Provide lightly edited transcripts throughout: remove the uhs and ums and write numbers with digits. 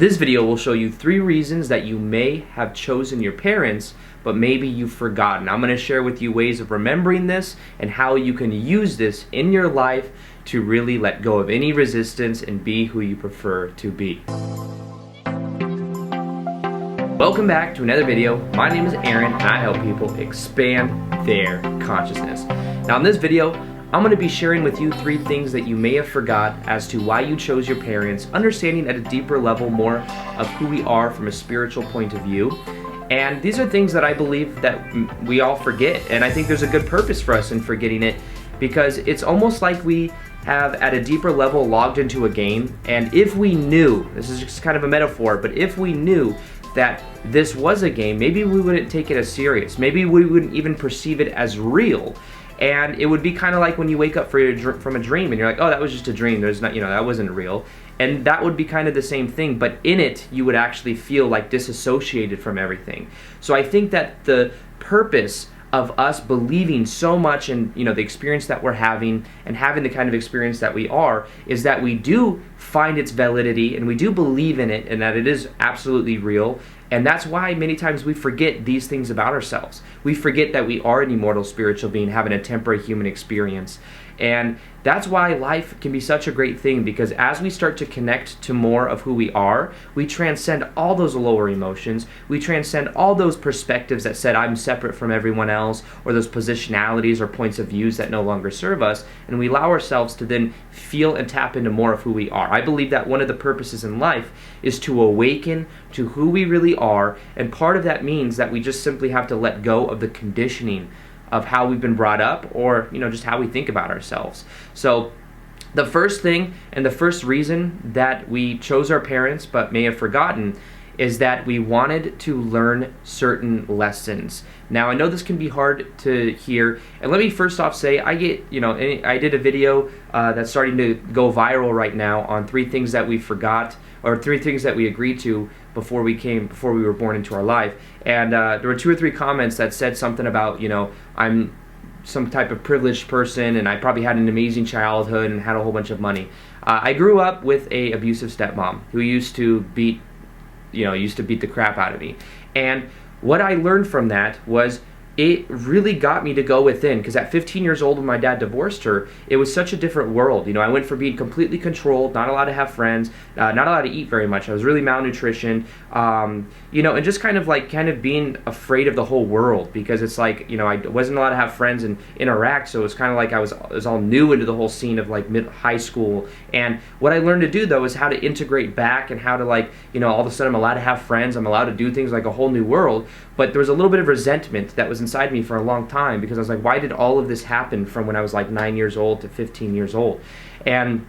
This video will show you 3 reasons that you may have chosen your parents, but maybe you've forgotten. I'm going to share with you ways of remembering this and how you can use this in your life to really let go of any resistance and be who you prefer to be. Welcome back to another video. My name is Aaron and I help people expand their consciousness. Now in this video, I'm going to be sharing with you 3 things that you may have forgot as to why you chose your parents, understanding at a deeper level more of who we are from a spiritual point of view. And these are things that I believe that we all forget, and I think there's a good purpose for us in forgetting it, because it's almost like we have at a deeper level logged into a game, and if we knew, this is just kind of a metaphor, but if we knew that this was a game, maybe we wouldn't take it as serious, maybe we wouldn't even perceive it as real. And it would be kind of like when you wake up from a dream and you're like, oh, that was just a dream, there's not, that wasn't real. And that would be kind of the same thing, but in it you would actually feel like disassociated from everything. So I think that the purpose of us believing so much in the experience that we're having and having the kind of experience that we are is that we do find its validity and we do believe in it and that it is absolutely real. And that's why many times we forget these things about ourselves. We forget that we are an immortal spiritual being having a temporary human experience. And that's why life can be such a great thing, because as we start to connect to more of who we are, we transcend all those lower emotions. We transcend all those perspectives that said I'm separate from everyone else, or those positionalities or points of views that no longer serve us, and we allow ourselves to then feel and tap into more of who we are. I believe that one of the purposes in life is to awaken to who we really are, and part of that means that we just simply have to let go of the conditioning of how we've been brought up, or just how we think about ourselves. So the first thing and the first reason that we chose our parents but may have forgotten is that we wanted to learn certain lessons. Now I know this can be hard to hear, and let me first off say I did a video that's starting to go viral right now on 3 things that we forgot, or 3 things that we agreed to before we were born into our life. And there were 2 or 3 comments that said something about, I'm some type of privileged person and I probably had an amazing childhood and had a whole bunch of money. I grew up with a abusive stepmom who used to beat the crap out of me. And what I learned from that was it really got me to go within, because at 15 years old when my dad divorced her, it was such a different world. I went from being completely controlled, not allowed to have friends, not allowed to eat very much. I was really malnutrition, and just kind of being afraid of the whole world, because it's like, I wasn't allowed to have friends and interact, so it's kind of like I was all new into the whole scene of high school. And what I learned to do though is how to integrate back, and how to all of a sudden I'm allowed to have friends, I'm allowed to do things like a whole new world. But there was a little bit of resentment that was inside me for a long time, because I was like, why did all of this happen from when I was 9 years old to 15 years old? And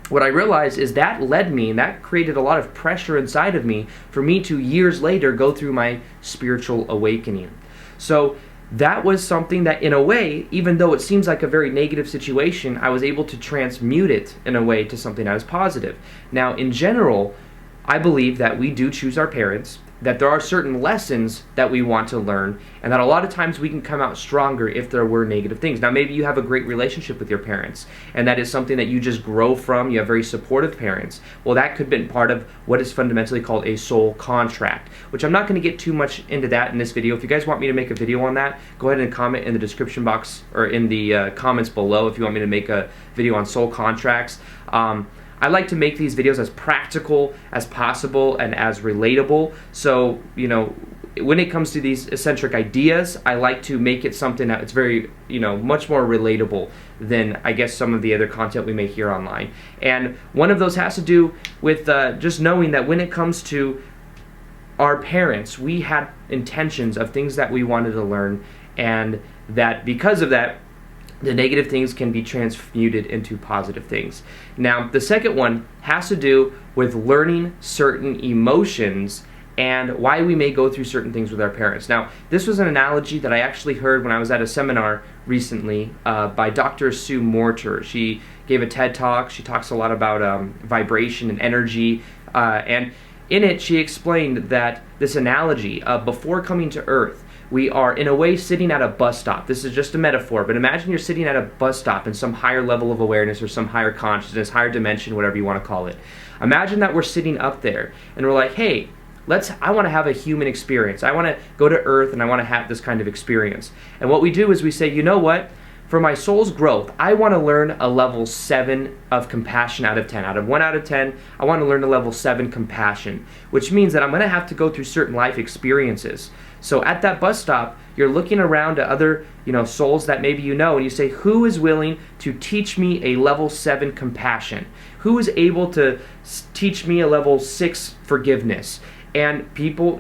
what I realized is that led me, and that created a lot of pressure inside of me for me to years later go through my spiritual awakening. So that was something that, in a way, even though it seems like a very negative situation, I was able to transmute it in a way to something that was positive. Now, in general, I believe that we do choose our parents, that there are certain lessons that we want to learn, and that a lot of times we can come out stronger if there were negative things. Now maybe you have a great relationship with your parents, and that is something that you just grow from, you have very supportive parents. Well, that could be part of what is fundamentally called a soul contract, which I'm not going to get too much into that in this video. If you guys want me to make a video on that, go ahead and comment in the description box, or in the comments below if you want me to make a video on soul contracts. I like to make these videos as practical as possible and as relatable. So, when it comes to these eccentric ideas, I like to make it something that it's very, much more relatable than, I guess, some of the other content we may hear online. And one of those has to do with just knowing that when it comes to our parents, we had intentions of things that we wanted to learn, and that because of that, the negative things can be transmuted into positive things. Now, the second one has to do with learning certain emotions and why we may go through certain things with our parents. Now, this was an analogy that I actually heard when I was at a seminar recently by Dr. Sue Morter. She gave a TED Talk. She talks a lot about vibration and energy, and in it she explained that this analogy of before coming to Earth, we are in a way sitting at a bus stop. This is just a metaphor, but imagine you're sitting at a bus stop in some higher level of awareness or some higher consciousness, higher dimension, whatever you want to call it. Imagine that we're sitting up there and we're like, hey, I want to have a human experience. I want to go to Earth and I want to have this kind of experience. And what we do is we say, you know what? For my soul's growth, I want to learn a level 7 of compassion out of 10. Out of 1 out of 10, I want to learn a level 7 compassion, which means that I'm going to have to go through certain life experiences. So at that bus stop, you're looking around to other, souls that maybe you know, and you say, who is willing to teach me a level 7 compassion? Who is able to teach me a level 6 forgiveness? And people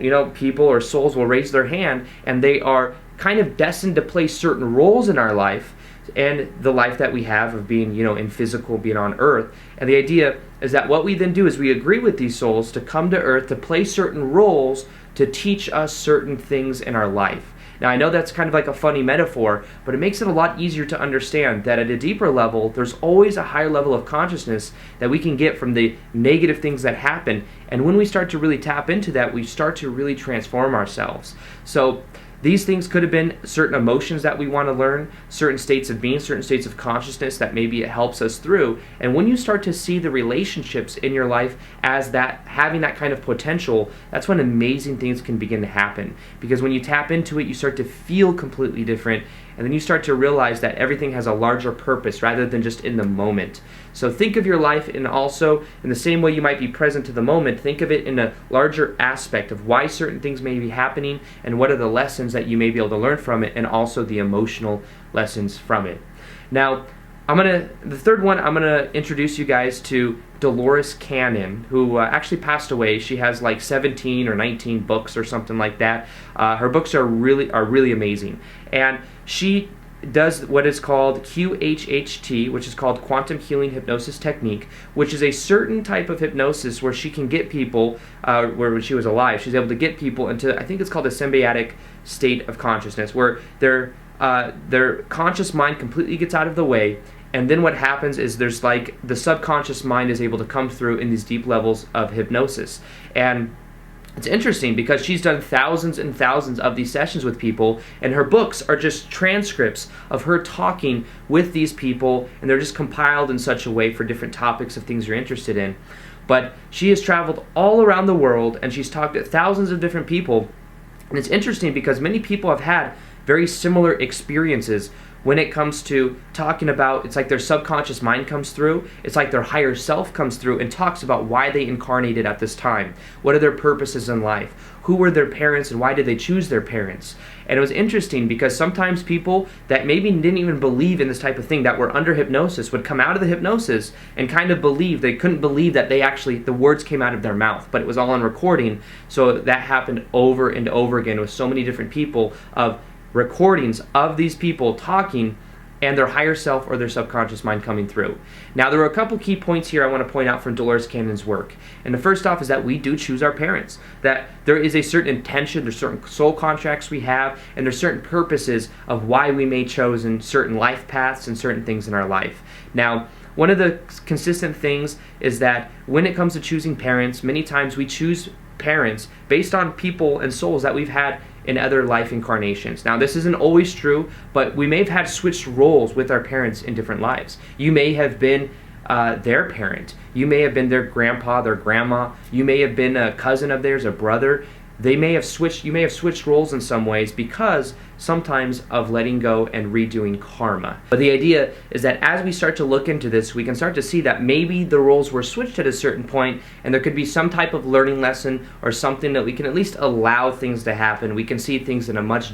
or souls will raise their hand, and they are kind of destined to play certain roles in our life and the life that we have of being, in physical, being on earth. And the idea is that what we then do is we agree with these souls to come to earth to play certain roles to teach us certain things in our life. Now, I know that's kind of like a funny metaphor, but it makes it a lot easier to understand that at a deeper level, there's always a higher level of consciousness that we can get from the negative things that happen. And when we start to really tap into that, we start to really transform ourselves. So these things could have been certain emotions that we want to learn, certain states of being, certain states of consciousness that maybe it helps us through. And when you start to see the relationships in your life as that, having that kind of potential, that's when amazing things can begin to happen. Because when you tap into it, you start to feel completely different, and then you start to realize that everything has a larger purpose rather than just in the moment. So think of your life in also, in the same way you might be present to the moment, think of it in a larger aspect of why certain things may be happening and what are the lessons that you may be able to learn from it, and also the emotional lessons from it. Now, the third one, I'm gonna introduce you guys to Dolores Cannon, who actually passed away. She has like 17 or 19 books or something like that. Her books are really amazing, and she does what is called QHHT, which is called Quantum Healing Hypnosis Technique, which is a certain type of hypnosis where she can get people, when she was alive, she's able to get people into, I think it's called a symbiotic state of consciousness, where their conscious mind completely gets out of the way. And then what happens is there's like the subconscious mind is able to come through in these deep levels of hypnosis. And it's interesting because she's done thousands and thousands of these sessions with people, and her books are just transcripts of her talking with these people, and they're just compiled in such a way for different topics of things you're interested in. But she has traveled all around the world, and she's talked to thousands of different people. And it's interesting because many people have had very similar experiences when it comes to talking about, it's like their subconscious mind comes through, it's like their higher self comes through and talks about why they incarnated at this time. What are their purposes in life? Who were their parents and why did they choose their parents? And it was interesting because sometimes people that maybe didn't even believe in this type of thing, that were under hypnosis, would come out of the hypnosis and kind of believe, they couldn't believe that the words came out of their mouth, but it was all on recording. So that happened over and over again with so many different people, of recordings of these people talking and their higher self or their subconscious mind coming through. Now, there are a couple key points here I want to point out from Dolores Cannon's work. And the first off is that we do choose our parents, that there is a certain intention, there's certain soul contracts we have, and there's certain purposes of why we may chosen certain life paths and certain things in our life. Now, one of the consistent things is that when it comes to choosing parents, many times we choose parents based on people and souls that we've had in other life incarnations. Now, this isn't always true, but we may have had switched roles with our parents in different lives. You may have been their parent. You may have been their grandpa, their grandma. You may have been a cousin of theirs, a brother. You may have switched roles in some ways because sometimes of letting go and redoing karma. But the idea is that as we start to look into this, we can start to see that maybe the roles were switched at a certain point, and there could be some type of learning lesson or something that we can at least allow things to happen. We can see things in a much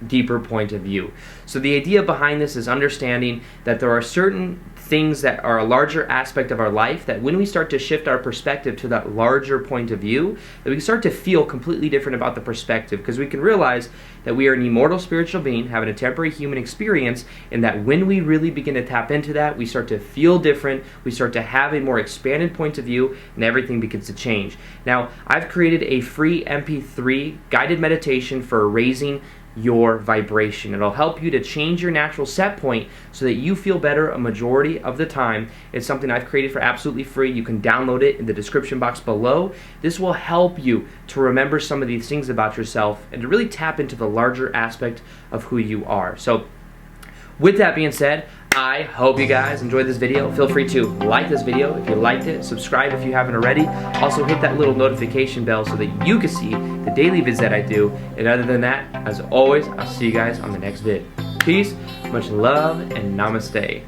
deeper point of view. So the idea behind this is understanding that there are certain things that are a larger aspect of our life, that when we start to shift our perspective to that larger point of view, that we can start to feel completely different about the perspective, because we can realize that we are an immortal spiritual being having a temporary human experience, and that when we really begin to tap into that, we start to feel different, we start to have a more expanded point of view, and everything begins to change. Now, I've created a free MP3 guided meditation for raising your vibration. It'll help you to change your natural set point so that you feel better a majority of the time. It's something I've created for absolutely free. You can download it in the description box below. This will help you to remember some of these things about yourself and to really tap into the larger aspect of who you are. So with that being said, I hope you guys enjoyed this video. Feel free to like this video if you liked it, subscribe if you haven't already. Also hit that little notification bell so that you can see the daily vids that I do. And other than that, as always, I'll see you guys on the next vid. Peace, much love, and namaste.